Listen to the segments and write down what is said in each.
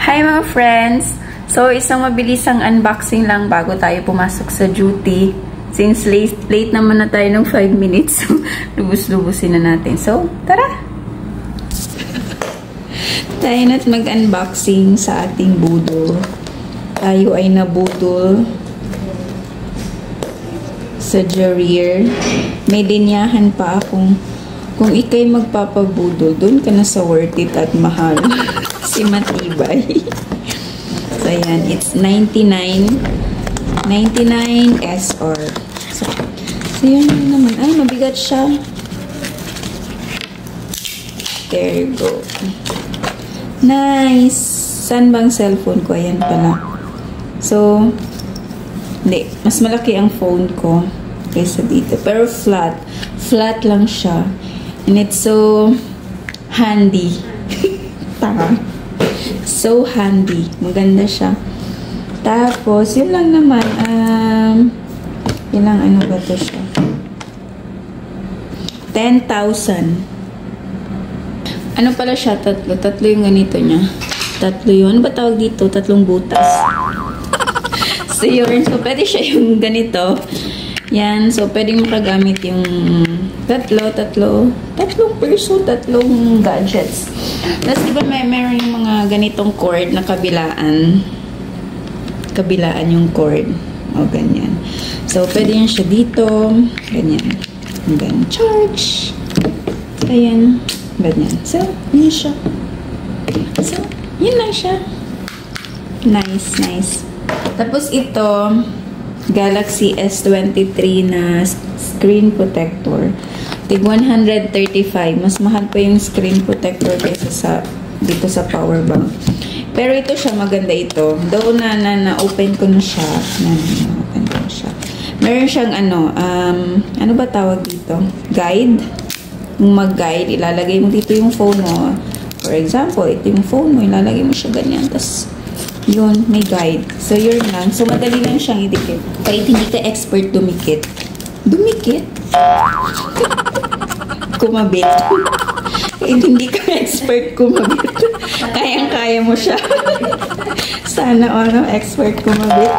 Hi mga friends! So, isang mabilisang unboxing lang bago tayo pumasok sa duty. Since late naman na tayo ng 5 minutes, lubos-lubusin na natin. So, tara! Tayo na't mag-unboxing sa ating budol. Tayo ay nabudol sa Jarir. May linyahan pa akong kung ikay magpapabudol, doon ka na sa worth it at mahal. Si matibay. So, ayan. It's 99 SR. So, yun naman. Ay, mabigat siya. There you go. Nice! Saan bang cellphone ko? Ayan pala. So, hindi. Mas malaki ang phone ko kaysa dito. Pero flat. Flat lang siya. And it's so handy. Tama. So handy. Maganda siya. Tapos, yun lang naman. Ilang ano ba ito siya? 10,000. Ano pala siya? Tatlo. Tatlo yung ganito niya. Tatlo yun. Ano ba tawag dito? Tatlong butas. So, yun. So, pwede siya yung ganito. Yan. So, pwede mo kagamit yung tatlong perso, tatlong gadgets. Tapos, diba meron yung mga ganitong cord na kabilaan. Kabilaan yung cord. O, ganyan. So, pwede yan siya dito. Ganyan. And then, charge. Ayan. Ganyan. So, yun siya. So, yun lang siya. Nice, nice. Tapos, ito, Galaxy S23 na screen protector. Tig 135. Mas mahal pa yung screen protector kaysa dito sa power bank. Pero ito siya, maganda ito. Though na-open ko na siya. Na-open ko na siya. Meron siyang ano ba tawag dito? Guide. Kung mag-guide, ilalagay mo dito yung phone mo. For example, ito yung phone mo, ilalagay mo siya ganyan. Tapos, yun, may guide. So, yun lang. So, madali lang siyang idikit. Kahit hindi ka expert dumikit. Dumikit? Kumabit. Kahit hindi ka expert kumabit. Kayang-kaya mo siya. Sana expert kumabit.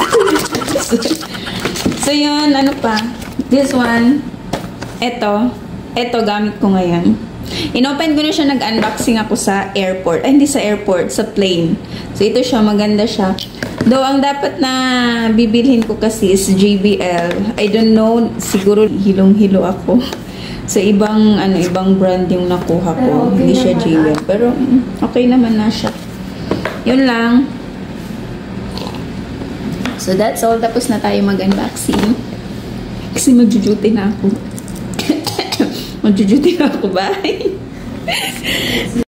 So, yun, ano pa? This one, ito gamit ko ngayon. Inopen ko na siya, nag-unboxing ako sa airport. Ay, hindi sa airport, sa plane. So, ito siya, maganda siya. Though, ang dapat na bibilhin ko kasi is JBL. I don't know, siguro hilong-hilo ako. So, ibang brand yung nakuha ko. Hindi siya JBL. Pero, okay naman na siya. Yun lang. So, that's all. Tapos na tayo mag-unboxing. Kasi mag-duty na ako. Mag-duty na ako. Bye!